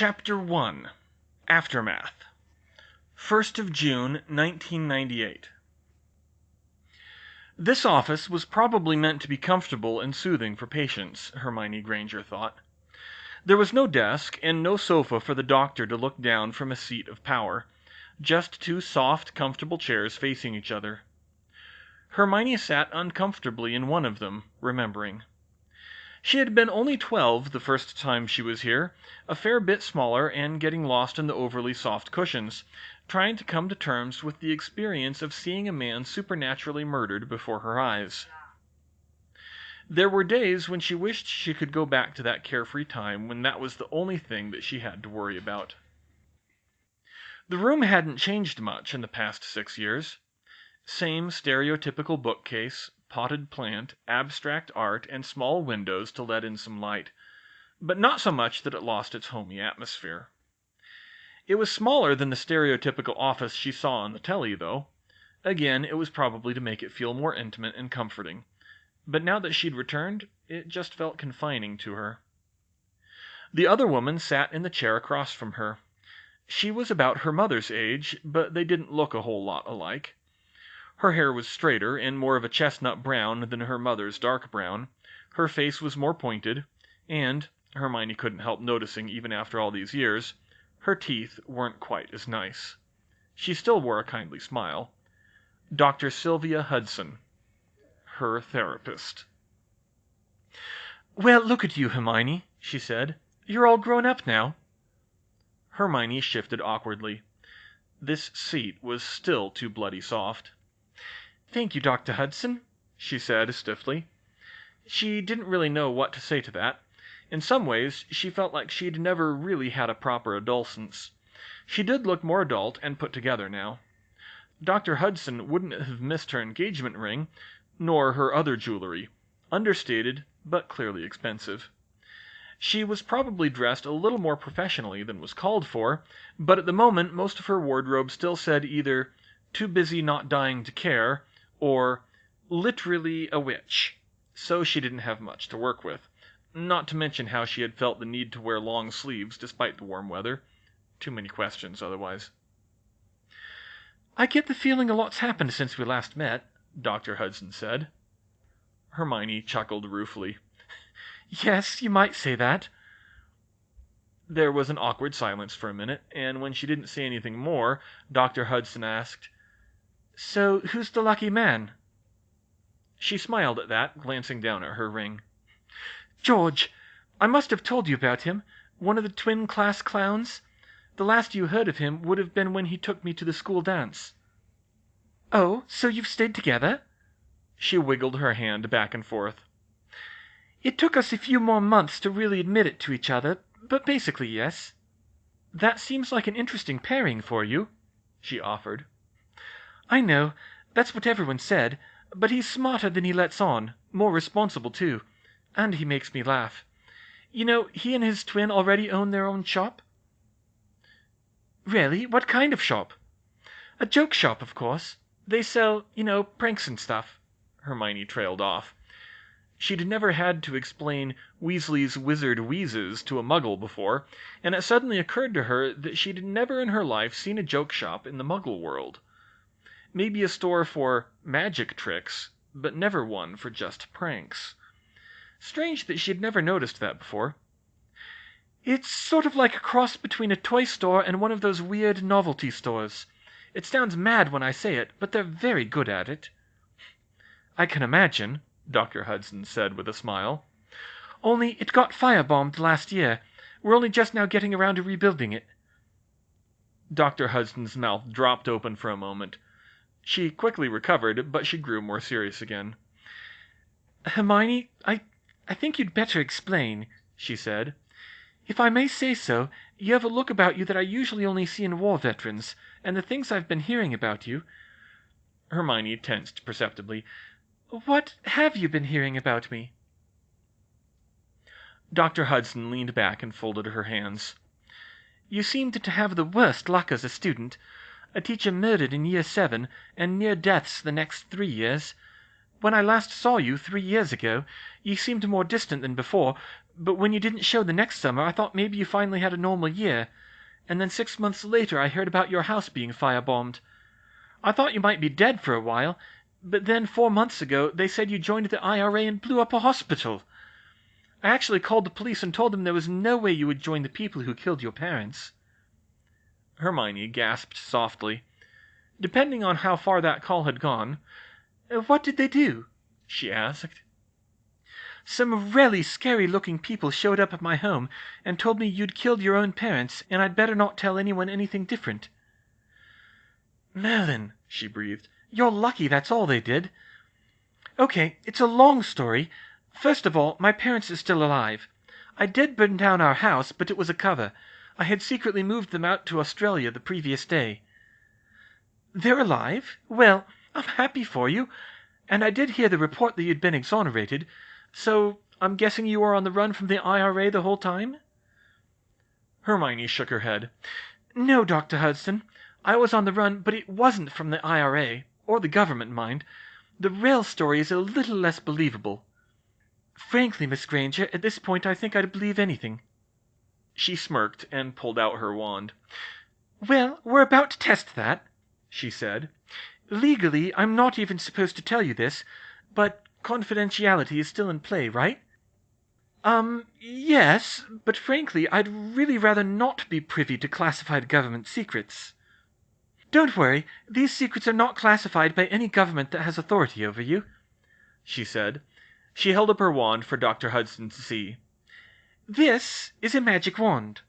Chapter 1 Aftermath 1st of June, 1998 This office was probably meant to be comfortable and soothing for patients, Hermione Granger thought. There was no desk, and no sofa for the doctor to look down from a seat of power. Just two soft, comfortable chairs facing each other. Hermione sat uncomfortably in one of them, remembering. She had been only 12 the first time she was here, a fair bit smaller and getting lost in the overly soft cushions, trying to come to terms with the experience of seeing a man supernaturally murdered before her eyes. There were days when she wished she could go back to that carefree time when that was the only thing that she had to worry about. The room hadn't changed much in the past 6 years. Same stereotypical bookcase, potted plant, abstract art, and small windows to let in some light, but not so much that it lost its homey atmosphere. It was smaller than the stereotypical office she saw on the telly, though. Again, it was probably to make it feel more intimate and comforting. But now that she'd returned, it just felt confining to her. The other woman sat in the chair across from her. She was about her mother's age, but they didn't look a whole lot alike. Her hair was straighter and more of a chestnut brown than her mother's dark brown. Her face was more pointed, and, Hermione couldn't help noticing even after all these years, her teeth weren't quite as nice. She still wore a kindly smile. Dr. Sylvia Hudson, her therapist. "Well, look at you, Hermione," she said. "You're all grown up now." Hermione shifted awkwardly. This seat was still too bloody soft. "Thank you, Dr. Hudson," she said stiffly. She didn't really know what to say to that. In some ways, she felt like she'd never really had a proper adolescence. She did look more adult and put together now. Dr. Hudson wouldn't have missed her engagement ring, nor her other jewelry. Understated, but clearly expensive. She was probably dressed a little more professionally than was called for, but at the moment most of her wardrobe still said either "too busy not dying to care" or "literally a witch," so she didn't have much to work with. Not to mention how she had felt the need to wear long sleeves despite the warm weather. Too many questions otherwise. "I get the feeling a lot's happened since we last met," Dr. Hudson said. Hermione chuckled ruefully. "Yes, you might say that." There was an awkward silence for a minute, and when she didn't say anything more, Dr. Hudson asked, "So who's the lucky man?" She smiled at that, glancing down at her ring. "George. I must have told you about him. One of the twin class clowns. The last you heard of him would have been when he took me to the school dance." "Oh, so you've stayed together?" She wiggled her hand back and forth. "It took us a few more months to really admit it to each other, but basically, yes." "That seems like an interesting pairing for you," she offered. "I know. That's what everyone said. But he's smarter than he lets on, more responsible, too. And he makes me laugh. You know, he and his twin already own their own shop." "Really? What kind of shop?" "A joke shop, of course. They sell, pranks and stuff." Hermione trailed off. She'd never had to explain Weasley's wizard wheezes to a muggle before, and it suddenly occurred to her that she'd never in her life seen a joke shop in the muggle world. Maybe a store for magic tricks, but never one for just pranks. Strange that she'd never noticed that before. "It's sort of like a cross between a toy store and one of those weird novelty stores. It sounds mad when I say it, but they're very good at it." "I can imagine," Dr. Hudson said with a smile. "Only it got firebombed last year. We're only just now getting around to rebuilding it." Dr. Hudson's mouth dropped open for a moment. She quickly recovered, but she grew more serious again. "Hermione, I think you'd better explain," she said. "If I may say so, you have a look about you that I usually only see in war veterans, and the things I've been hearing about you—" Hermione tensed perceptibly. "What have you been hearing about me?" Dr. Hudson leaned back and folded her hands. "You seemed to have the worst luck as a student. A teacher murdered in year 7, and near deaths the next 3 years. When I last saw you 3 years ago, you seemed more distant than before, But when you didn't show the next summer, I thought maybe you finally had a normal year. And then 6 months later I heard about your house being firebombed. I thought you might be dead for a while, but then 4 months ago they said you joined the IRA and blew up a hospital. I actually called the police and told them there was no way you would join the people who killed your parents." Hermione gasped softly. Depending on how far that call had gone, "What did they do?" she asked. "Some really scary-looking people showed up at my home and told me you'd killed your own parents, and I'd better not tell anyone anything different." "Merlin," she breathed, "you're lucky that's all they did. Okay, it's a long story. First of all, my parents are still alive. I did burn down our house, but it was a cover. I had secretly moved them out to Australia the previous day." "They're alive? Well, I'm happy for you. And I did hear the report that you'd been exonerated. So, I'm guessing you were on the run from the IRA the whole time?" Hermione shook her head. "No, Dr. Hudson. I was on the run, but it wasn't from the IRA. Or the government, mind. The real story is a little less believable. Frankly, Miss Granger, at this point I think I'd believe anything." She smirked and pulled out her wand. "Well, we're about to test that," she said. "Legally, I'm not even supposed to tell you this, but confidentiality is still in play, right?" Yes, but frankly, I'd really rather not be privy to classified government secrets." "Don't worry, these secrets are not classified by any government that has authority over you," she said. She held up her wand for Dr. Hudson to see. "This is a magic wand."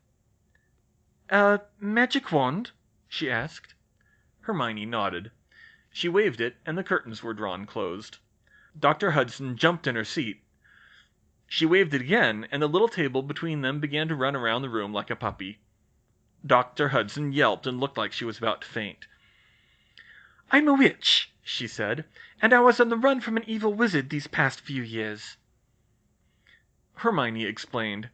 "A magic wand?" she asked. Hermione nodded. She waved it, and the curtains were drawn closed. Dr. Hudson jumped in her seat. She waved it again, and the little table between them began to run around the room like a puppy. Dr. Hudson yelped and looked like she was about to faint. "I'm a witch," she said, "and I was on the run from an evil wizard these past few years." Hermione explained.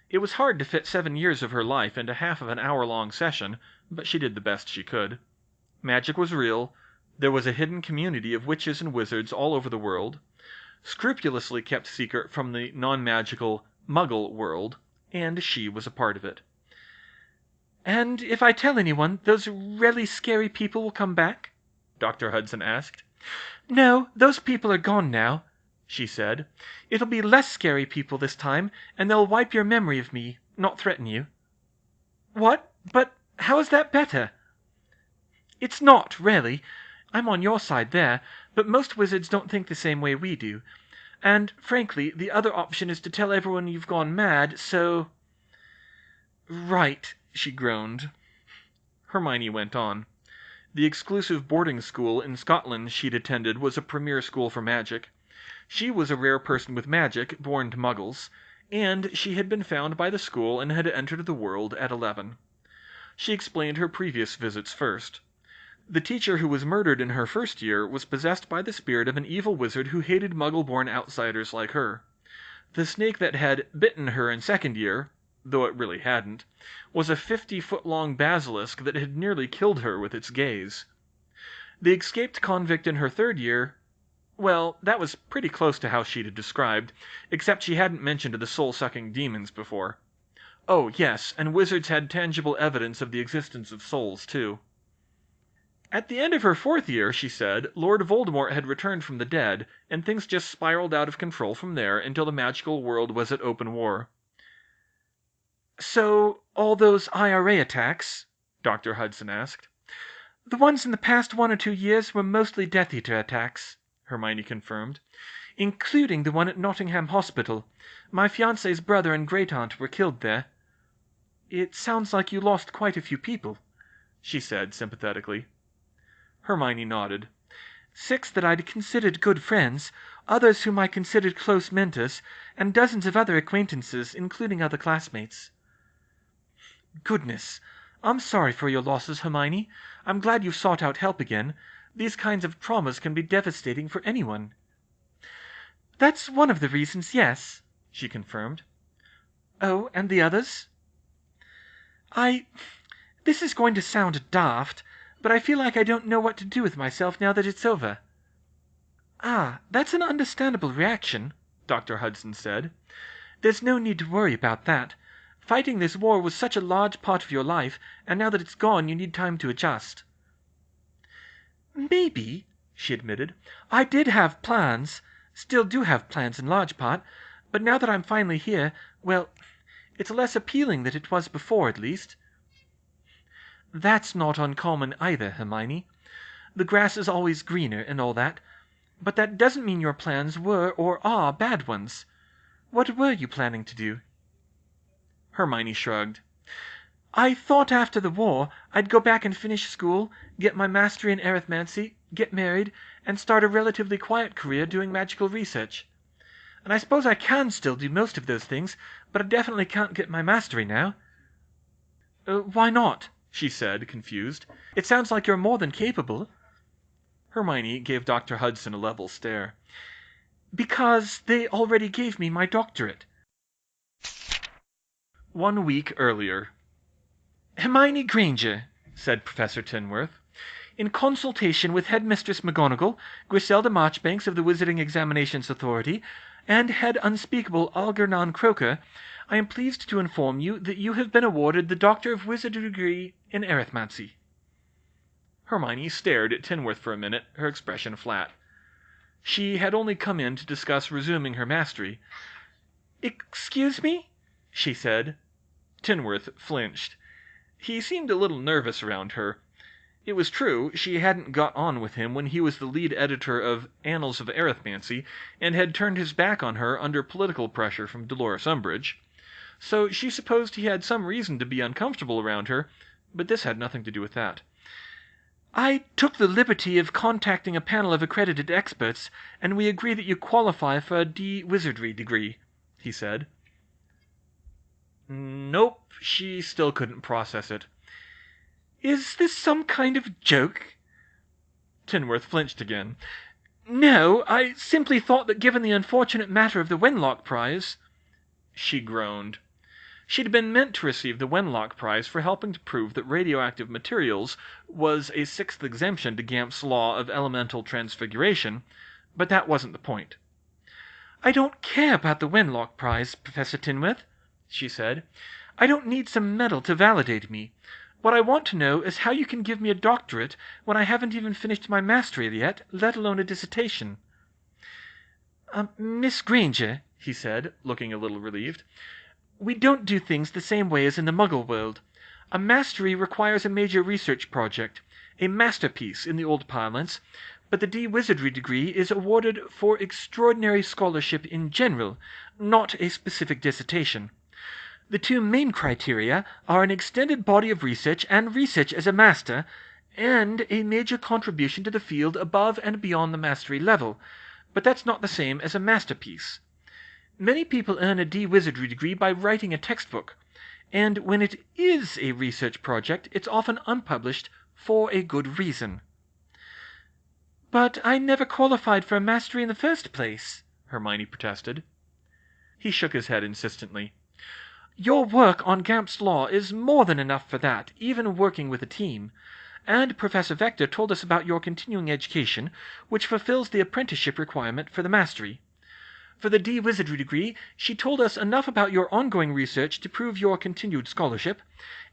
It was hard to fit 7 years of her life into half of an hour-long session, but she did the best she could. Magic was real. There was a hidden community of witches and wizards all over the world, scrupulously kept secret from the non-magical Muggle world, and she was a part of it. "And if I tell anyone, those really scary people will come back?" Dr. Hudson asked. "No, those people are gone now," she said. "It'll be less scary people this time, and they'll wipe your memory of me, not threaten you." "What? But how is that better?" "It's not, really. I'm on your side there, but most wizards don't think the same way we do. And, frankly, the other option is to tell everyone you've gone mad, so—" "Right," she groaned. Hermione went on. The exclusive boarding school in Scotland she'd attended was a premier school for magic. She was a rare person with magic, born to muggles, and she had been found by the school and had entered the world at 11. She explained her previous visits first. The teacher who was murdered in her first year was possessed by the spirit of an evil wizard who hated muggle-born outsiders like her. The snake that had bitten her in second year, though it really hadn't, was a 50-foot-long basilisk that had nearly killed her with its gaze. The escaped convict in her third year, well, that was pretty close to how she'd described, except she hadn't mentioned the soul-sucking demons before. Oh, yes, and wizards had tangible evidence of the existence of souls, too. At the end of her fourth year, she said, Lord Voldemort had returned from the dead, and things just spiraled out of control from there until the magical world was at open war. "So, all those IRA attacks?" Dr. Hudson asked. "The ones in the past 1 or 2 years were mostly Death Eater attacks," Hermione confirmed, "including the one at Nottingham Hospital. My fiancé's brother and great-aunt were killed there." "It sounds like you lost quite a few people," she said sympathetically. Hermione nodded. "6 that I'd considered good friends, others whom I considered close mentors, and dozens of other acquaintances, including other classmates." "Goodness. I'm sorry for your losses, Hermione. I'm glad you've sought out help again. These kinds of traumas can be devastating for anyone." "That's one of the reasons, yes," she confirmed. "Oh, and the others?" This is going to sound daft, but I feel like I don't know what to do with myself now that it's over." "Ah, that's an understandable reaction," Dr. Hudson said. There's no need to worry about that. Fighting this war was such a large part of your life, and now that it's gone, you need time to adjust." "Maybe," she admitted. "I did have plans. Still do have plans in large part. But now that I'm finally here, well, it's less appealing than it was before, at least." "That's not uncommon either, Hermione. The grass is always greener, and all that. But that doesn't mean your plans were or are bad ones. What were you planning to do?" Hermione shrugged. "I thought after the war I'd go back and finish school, get my mastery in arithmancy, get married, and start a relatively quiet career doing magical research. And I suppose I can still do most of those things, but I definitely can't get my mastery now." "Why not?" she said, confused. "It sounds like you're more than capable." Hermione gave Dr. Hudson a level stare. "Because they already gave me my doctorate." 1 week earlier. "Hermione Granger," said Professor Tinworth, "in consultation with Headmistress McGonagall, Griselda Marchbanks of the Wizarding Examinations Authority, and Head Unspeakable Algernon Croker, I am pleased to inform you that you have been awarded the Doctor of Wizardry degree in Arithmancy." Hermione stared at Tinworth for a minute, her expression flat. She had only come in to discuss resuming her mastery. "Excuse me?" she said. Tinworth flinched. He seemed a little nervous around her. It was true, she hadn't got on with him when he was the lead editor of Annals of Arithmancy, and had turned his back on her under political pressure from Dolores Umbridge. So she supposed he had some reason to be uncomfortable around her, but this had nothing to do with that. "I took the liberty of contacting a panel of accredited experts, and we agree that you qualify for a D. Wizardry degree," he said. Nope, she still couldn't process it. "Is this some kind of joke?" Tinworth flinched again. "No, I simply thought that given the unfortunate matter of the Wenlock Prize—" She groaned. She'd been meant to receive the Wenlock Prize for helping to prove that radioactive materials was a sixth exemption to Gamp's law of elemental transfiguration, but that wasn't the point. "I don't care about the Wenlock Prize, Professor Tinworth," she said. "I don't need some medal to validate me. What I want to know is how you can give me a doctorate when I haven't even finished my mastery yet, let alone a dissertation." "Miss Granger," he said, looking a little relieved, "we don't do things the same way as in the Muggle world. A mastery requires a major research project, a masterpiece in the old parlance, but the D. Wizardry degree is awarded for extraordinary scholarship in general, not a specific dissertation. The two main criteria are an extended body of research and research as a master, and a major contribution to the field above and beyond the mastery level, but that's not the same as a masterpiece. Many people earn a D. Wizardry degree by writing a textbook, and when it is a research project, it's often unpublished for a good reason." "But I never qualified for a mastery in the first place," Hermione protested. He shook his head insistently. "Your work on Gamp's Law is more than enough for that, even working with a team. And Professor Vector told us about your continuing education, which fulfills the apprenticeship requirement for the mastery. For the D. Wizardry degree, she told us enough about your ongoing research to prove your continued scholarship,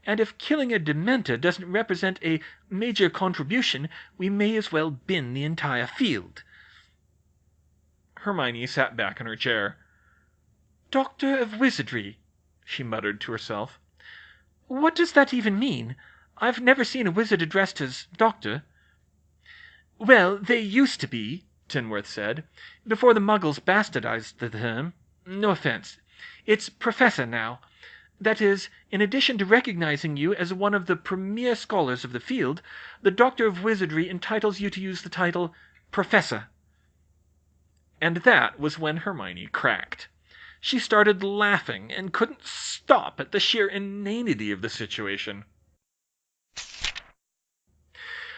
and if killing a Dementor doesn't represent a major contribution, we may as well bin the entire field." Hermione sat back in her chair. "Doctor of Wizardry," she muttered to herself. "What does that even mean? I've never seen a wizard addressed as Doctor." "Well, they used to be," Tinworth said, "before the Muggles bastardized the term. No offense. It's Professor now. That is, in addition to recognizing you as one of the premier scholars of the field, the Doctor of Wizardry entitles you to use the title Professor." And that was when Hermione cracked. She started laughing and couldn't stop at the sheer inanity of the situation.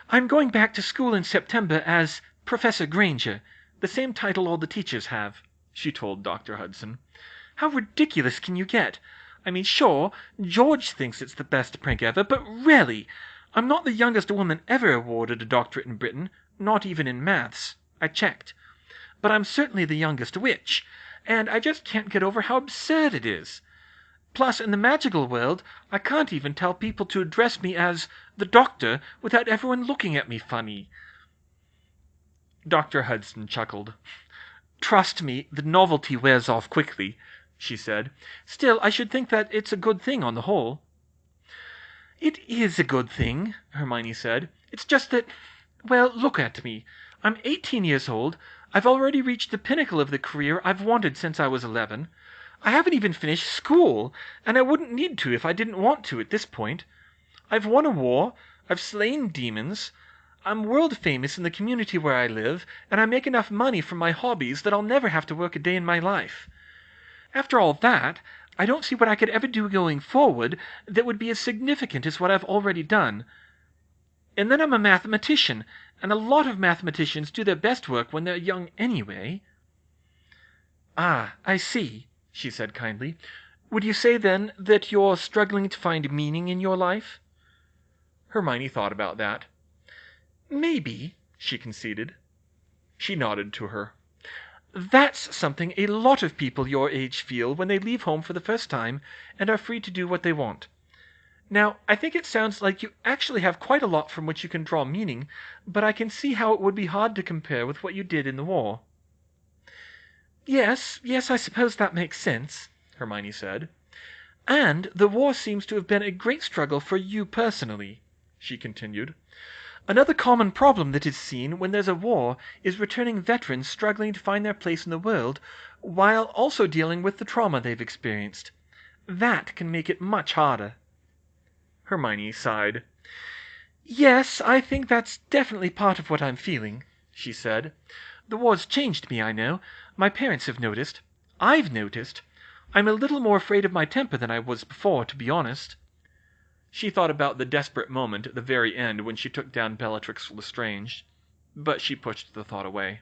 "I'm going back to school in September as Professor Granger, the same title all the teachers have," she told Dr. Hudson. "How ridiculous can you get? I mean, sure, George thinks it's the best prank ever, but really, I'm not the youngest woman ever awarded a doctorate in Britain, not even in maths. I checked. But I'm certainly the youngest witch, and I just can't get over how absurd it is. Plus, in the magical world, I can't even tell people to address me as the Doctor without everyone looking at me funny." Dr. Hudson chuckled. "Trust me, the novelty wears off quickly," she said. "Still, I should think that it's a good thing on the whole." "It is a good thing," Hermione said. "It's just that, well, look at me. I'm 18 years old. I've already reached the pinnacle of the career I've wanted since I was 11. I haven't even finished school, and I wouldn't need to if I didn't want to at this point. I've won a war, I've slain demons, I'm world famous in the community where I live, and I make enough money from my hobbies that I'll never have to work a day in my life. After all that, I don't see what I could ever do going forward that would be as significant as what I've already done. And then I'm a mathematician, and a lot of mathematicians do their best work when they're young anyway." "Ah, I see," she said kindly. "Would you say, then, that you're struggling to find meaning in your life?" Hermione thought about that. "Maybe," she conceded. She nodded to her. "That's something a lot of people your age feel when they leave home for the first time and are free to do what they want. Now, I think it sounds like you actually have quite a lot from which you can draw meaning, but I can see how it would be hard to compare with what you did in the war." Yes, I suppose that makes sense," Hermione said. "And the war seems to have been a great struggle for you personally," she continued. "Another common problem that is seen when there's a war is returning veterans struggling to find their place in the world, while also dealing with the trauma they've experienced. That can make it much harder." Hermione sighed. "Yes, I think that's definitely part of what I'm feeling," she said. "The war's changed me, I know. My parents have noticed. I've noticed. I'm a little more afraid of my temper than I was before, to be honest." She thought about the desperate moment at the very end when she took down Bellatrix Lestrange, but she pushed the thought away.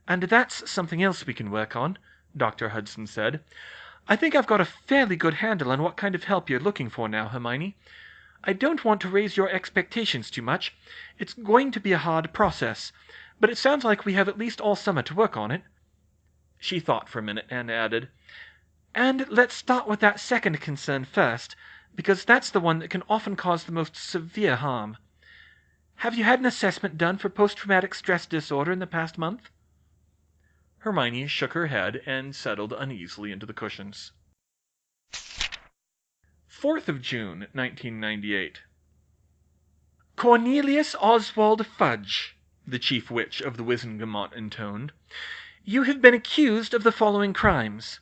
"And that's something else we can work on," Dr. Hudson said. "I think I've got a fairly good handle on what kind of help you're looking for now, Hermione. I don't want to raise your expectations too much. It's going to be a hard process, but it sounds like we have at least all summer to work on it." She thought for a minute and added, "And let's start with that second concern first, because that's the one that can often cause the most severe harm. Have you had an assessment done for post-traumatic stress disorder in the past month?" Hermione shook her head and settled uneasily into the cushions. 4th of June, 1998. "Cornelius Oswald Fudge," the chief witch of the Wizengamot intoned, "you have been accused of the following crimes: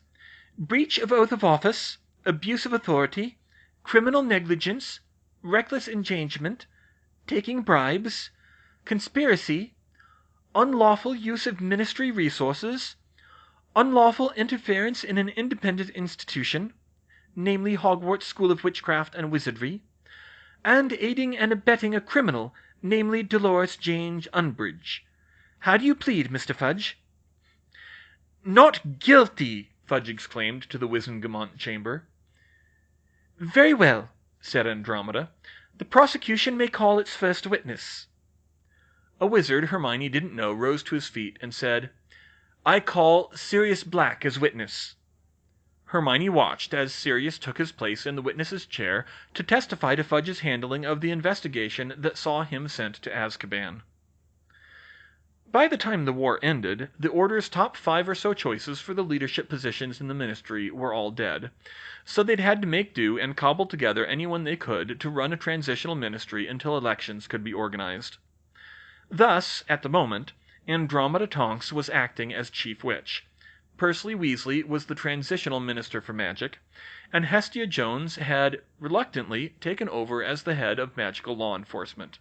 breach of oath of office, abuse of authority, criminal negligence, reckless endangerment, taking bribes, conspiracy, unlawful use of ministry resources, unlawful interference in an independent institution, namely Hogwarts School of Witchcraft and Wizardry, and aiding and abetting a criminal, namely Dolores Jane Umbridge. How do you plead, Mr. Fudge?" "Not guilty!" Fudge exclaimed to the Wizengamot chamber. "Very well," said Andromeda. "The prosecution may call its first witness." A wizard Hermione didn't know rose to his feet and said, "I call Sirius Black as witness." Hermione watched as Sirius took his place in the witness's chair to testify to Fudge's handling of the investigation that saw him sent to Azkaban. By the time the war ended, the Order's top 5 or so choices for the leadership positions in the Ministry were all dead, so they'd had to make do and cobble together anyone they could to run a transitional ministry until elections could be organized. Thus, at the moment, Andromeda Tonks was acting as Chief Witch, Percy Weasley was the Transitional Minister for Magic, and Hestia Jones had, reluctantly, taken over as the head of Magical Law Enforcement.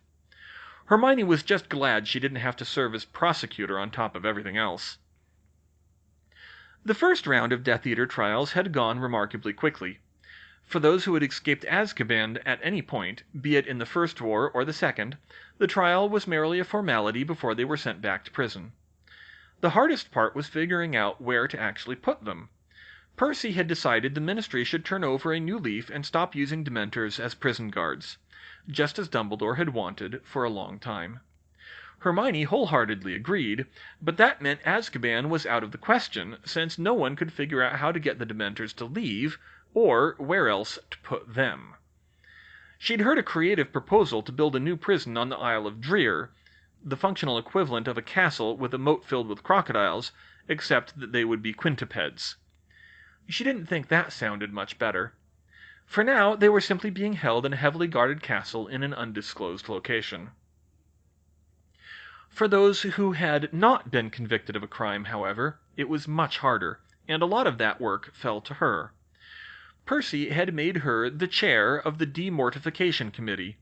Hermione was just glad she didn't have to serve as prosecutor on top of everything else. The first round of Death Eater trials had gone remarkably quickly. For those who had escaped Azkaban at any point, be it in the First War or the Second, the trial was merely a formality before they were sent back to prison. The hardest part was figuring out where to actually put them. Percy had decided the Ministry should turn over a new leaf and stop using Dementors as prison guards, just as Dumbledore had wanted for a long time. Hermione wholeheartedly agreed, but that meant Azkaban was out of the question, since no one could figure out how to get the Dementors to leave, or where else to put them. She'd heard a creative proposal to build a new prison on the Isle of Dreer, the functional equivalent of a castle with a moat filled with crocodiles, except that they would be quintupeds. She didn't think that sounded much better. For now, they were simply being held in a heavily guarded castle in an undisclosed location. For those who had not been convicted of a crime, however, it was much harder, and a lot of that work fell to her. Percy had made her the chair of the Demortification Committee,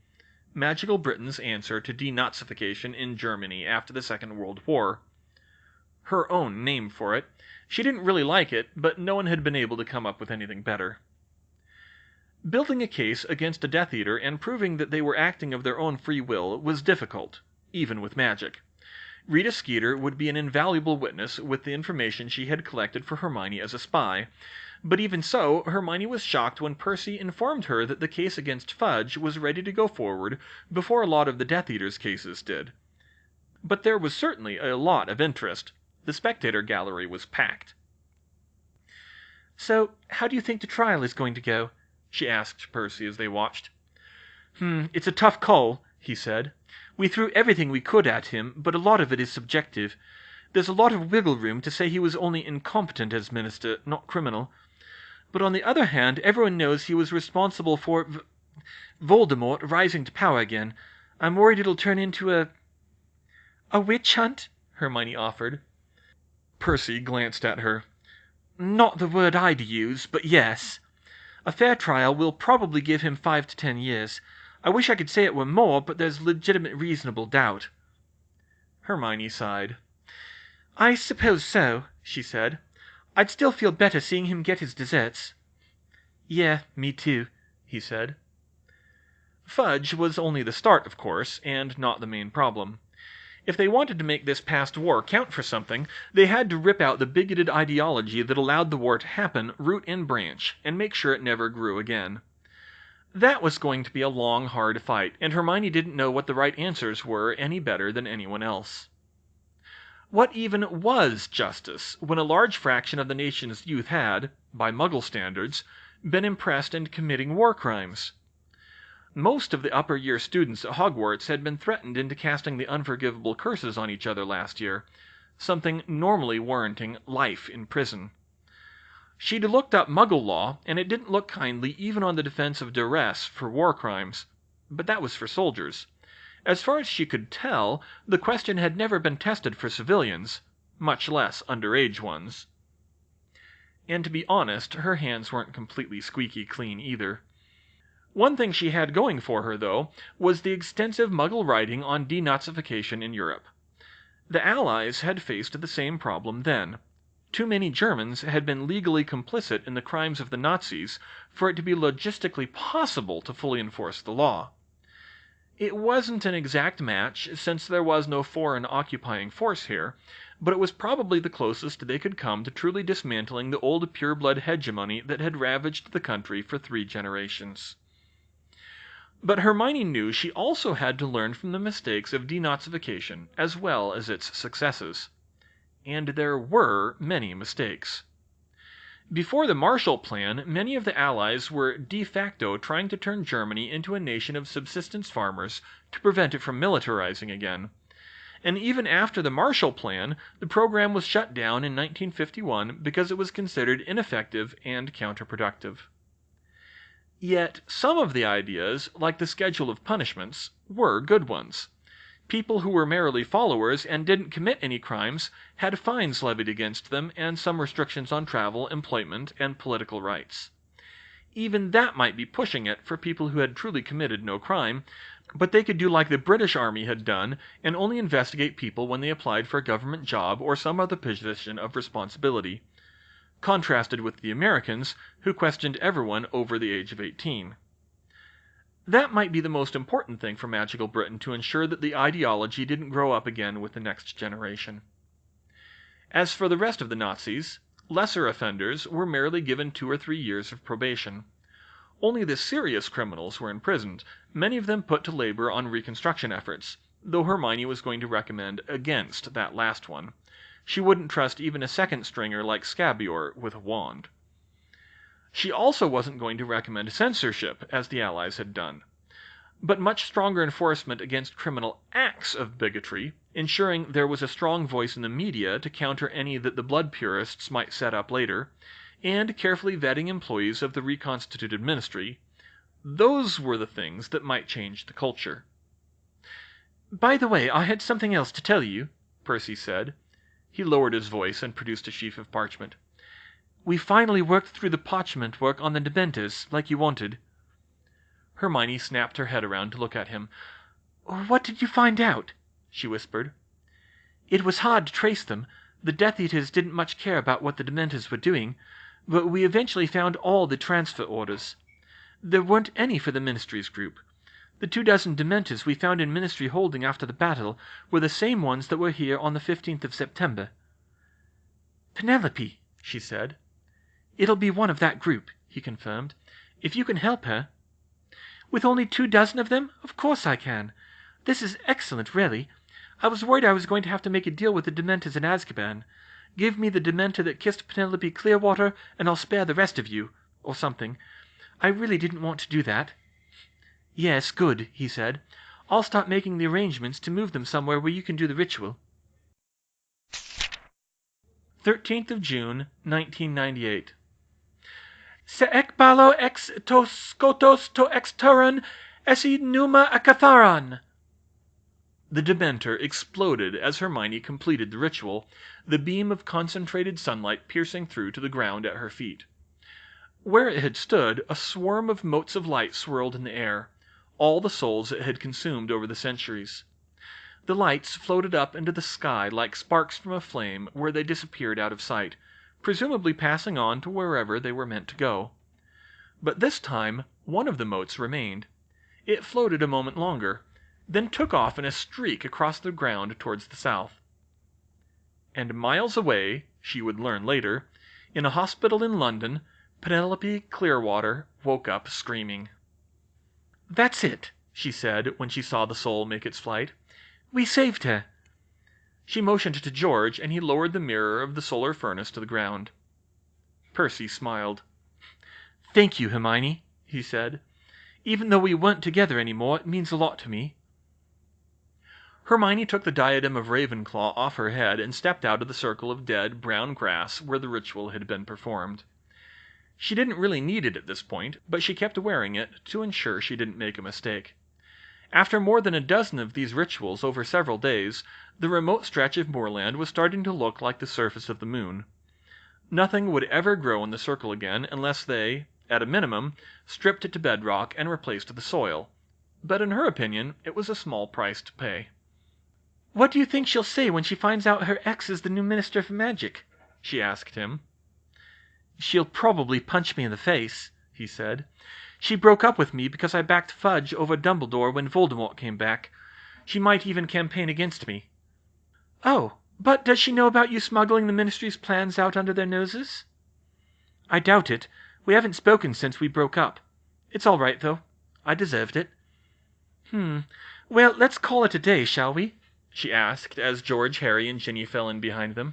Magical Britain's answer to denazification in Germany after the Second World War. Her own name for it. She didn't really like it, but no one had been able to come up with anything better. Building a case against a Death Eater and proving that they were acting of their own free will was difficult, even with magic. Rita Skeeter would be an invaluable witness with the information she had collected for Hermione as a spy, but even so, Hermione was shocked when Percy informed her that the case against Fudge was ready to go forward before a lot of the Death Eaters' cases did. But there was certainly a lot of interest. The spectator gallery was packed. "So, how do you think the trial is going to go?" she asked Percy as they watched. It's a tough call," he said. "We threw everything we could at him, but a lot of it is subjective. There's a lot of wiggle room to say he was only incompetent as minister, not criminal. But on the other hand, everyone knows he was responsible for Voldemort rising to power again. I'm worried it'll turn into a witch hunt?" Hermione offered. Percy glanced at her. "Not the word I'd use, but yes. A fair trial will probably give him 5 to 10 years. I wish I could say it were more, but there's legitimate reasonable doubt." Hermione sighed. "I suppose so," she said. "I'd still feel better seeing him get his deserts." "Yeah, me too," he said. Fudge was only the start, of course, and not the main problem. If they wanted to make this past war count for something, they had to rip out the bigoted ideology that allowed the war to happen root and branch, and make sure it never grew again. That was going to be a long, hard fight, and Hermione didn't know what the right answers were any better than anyone else. What even was justice when a large fraction of the nation's youth had, by Muggle standards, been impressed and committing war crimes? Most of the upper year students at Hogwarts had been threatened into casting the unforgivable curses on each other last year, something normally warranting life in prison. She'd looked up Muggle law, and it didn't look kindly even on the defense of duress for war crimes. But that was for soldiers. As far as she could tell, the question had never been tested for civilians, much less underage ones. And to be honest, her hands weren't completely squeaky clean either. One thing she had going for her, though, was the extensive Muggle writing on denazification in Europe. The Allies had faced the same problem then. Too many Germans had been legally complicit in the crimes of the Nazis for it to be logistically possible to fully enforce the law. It wasn't an exact match, since there was no foreign occupying force here, but it was probably the closest they could come to truly dismantling the old pure-blood hegemony that had ravaged the country for 3 generations. But Hermione knew she also had to learn from the mistakes of denazification as well as its successes. And there were many mistakes. Before the Marshall Plan, many of the Allies were de facto trying to turn Germany into a nation of subsistence farmers to prevent it from militarizing again. And even after the Marshall Plan, the program was shut down in 1951 because it was considered ineffective and counterproductive. Yet some of the ideas, like the schedule of punishments, were good ones. People who were merely followers and didn't commit any crimes had fines levied against them and some restrictions on travel, employment, and political rights. Even that might be pushing it for people who had truly committed no crime, but they could do like the British Army had done and only investigate people when they applied for a government job or some other position of responsibility, contrasted with the Americans, who questioned everyone over the age of 18. That might be the most important thing for Magical Britain to ensure that the ideology didn't grow up again with the next generation. As for the rest of the Nazis, lesser offenders were merely given 2 or 3 years of probation. Only the serious criminals were imprisoned, many of them put to labor on reconstruction efforts, though Hermione was going to recommend against that last one. She wouldn't trust even a second stringer like Scabior with a wand. She also wasn't going to recommend censorship, as the Allies had done, but much stronger enforcement against criminal acts of bigotry, ensuring there was a strong voice in the media to counter any that the blood purists might set up later, and carefully vetting employees of the reconstituted ministry. Those were the things that might change the culture. "By the way, I had something else to tell you," Percy said. He lowered his voice and produced a sheaf of parchment. "We finally worked through the parchment work on the Dementors, like you wanted." Hermione snapped her head around to look at him. "What did you find out?" she whispered. "It was hard to trace them. The Death Eaters didn't much care about what the Dementors were doing, but we eventually found all the transfer orders. There weren't any for the Ministry's group. The 24 Dementors we found in Ministry holding after the battle were the same ones that were here on the 15th of September. "Penelope," she said. "It'll be one of that group," he confirmed. "If you can help her." "With only 24 of them? Of course I can. This is excellent, really. I was worried I was going to have to make a deal with the Dementors in Azkaban. Give me the Dementor that kissed Penelope Clearwater, and I'll spare the rest of you, or something. I really didn't want to do that." "Yes, good," he said. "I'll start making the arrangements to move them somewhere where you can do the ritual." 13th of June, 1998. Se ekbalo ex to skotos to exteron esi pneuma akatharon. The Dementor exploded as Hermione completed the ritual, the beam of concentrated sunlight piercing through to the ground at her feet. Where it had stood, a swarm of motes of light swirled in the air, all the souls it had consumed over the centuries. The lights floated up into the sky like sparks from a flame, where they disappeared out of sight, presumably passing on to wherever they were meant to go. But this time one of the motes remained. It floated a moment longer, then took off in a streak across the ground towards the south. And miles away, she would learn later, in a hospital in London, Penelope Clearwater woke up screaming. "That's it," she said when she saw the soul make its flight. "We saved her." She motioned to George, and he lowered the mirror of the solar furnace to the ground. Percy smiled. "Thank you, Hermione," he said. "Even though we weren't together anymore, it means a lot to me." Hermione took the diadem of Ravenclaw off her head and stepped out of the circle of dead, brown grass where the ritual had been performed. She didn't really need it at this point, but she kept wearing it to ensure she didn't make a mistake. After more than a dozen of these rituals over several days, the remote stretch of moorland was starting to look like the surface of the moon. Nothing would ever grow in the circle again unless they, at a minimum, stripped it to bedrock and replaced the soil, but in her opinion it was a small price to pay. "What do you think she'll say when she finds out her ex is the new Minister for Magic?" she asked him. "She'll probably punch me in the face," he said. "She broke up with me because I backed Fudge over Dumbledore when Voldemort came back. She might even campaign against me." "Oh, but does she know about you smuggling the Ministry's plans out under their noses?" "I doubt it. We haven't spoken since we broke up. It's all right, though. I deserved it." "Well, let's call it a day, shall we?" she asked, as George, Harry, and Ginny fell in behind them.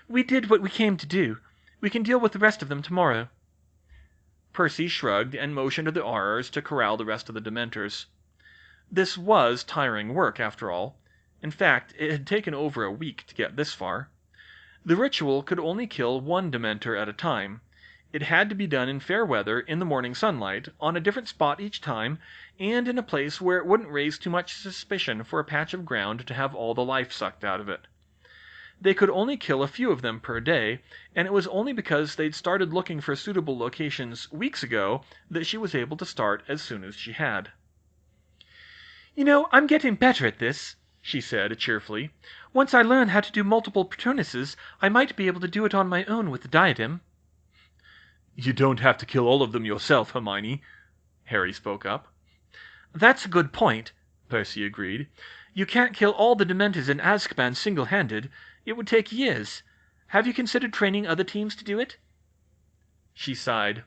"We did what we came to do. We can deal with the rest of them tomorrow." Percy shrugged and motioned to the Aurors to corral the rest of the Dementors. This was tiring work, after all. In fact, it had taken over a week to get this far. The ritual could only kill one Dementor at a time. It had to be done in fair weather, in the morning sunlight, on a different spot each time, and in a place where it wouldn't raise too much suspicion for a patch of ground to have all the life sucked out of it. They could only kill a few of them per day, and it was only because they'd started looking for suitable locations weeks ago that she was able to start as soon as she had. "You know, I'm getting better at this," she said cheerfully. "Once I learn how to do multiple Patronuses, I might be able to do it on my own with the diadem." "You don't have to kill all of them yourself, Hermione," Harry spoke up. "That's a good point," Percy agreed. "You can't kill all the Dementors in Azkaban single-handed. It would take years. Have you considered training other teams to do it?" She sighed.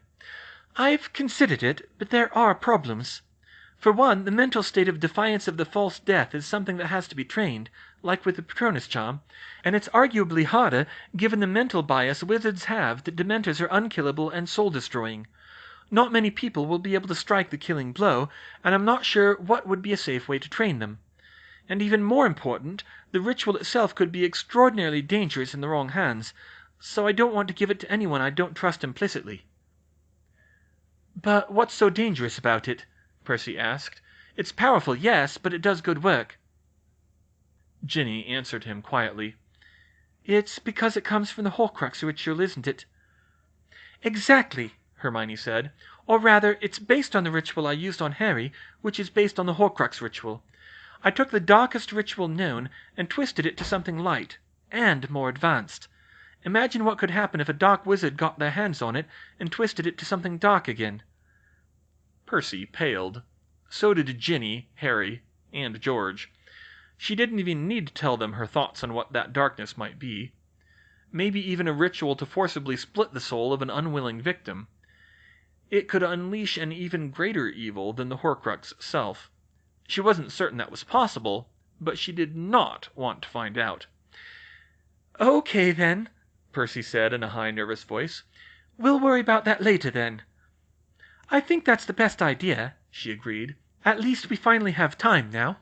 "I've considered it, but there are problems. For one, the mental state of defiance of the false death is something that has to be trained, like with the Patronus charm, and it's arguably harder given the mental bias wizards have that dementors are unkillable and soul-destroying. Not many people will be able to strike the killing blow, and I'm not sure what would be a safe way to train them. And even more important, the ritual itself could be extraordinarily dangerous in the wrong hands, so I don't want to give it to anyone I don't trust implicitly." "But what's so dangerous about it?" Percy asked. "It's powerful, yes, but it does good work." Ginny answered him quietly. "It's because it comes from the Horcrux ritual, isn't it?" "Exactly," Hermione said. "Or rather, it's based on the ritual I used on Harry, which is based on the Horcrux ritual. I took the darkest ritual known and twisted it to something light and more advanced. Imagine what could happen if a dark wizard got their hands on it and twisted it to something dark again." Percy paled. So did Ginny, Harry, and George. She didn't even need to tell them her thoughts on what that darkness might be. Maybe even a ritual to forcibly split the soul of an unwilling victim. It could unleash an even greater evil than the Horcrux itself. She wasn't certain that was possible, but she did not want to find out. "Okay, then," Percy said in a high, nervous voice. "We'll worry about that later, then." "I think that's the best idea," she agreed. "At least we finally have time now."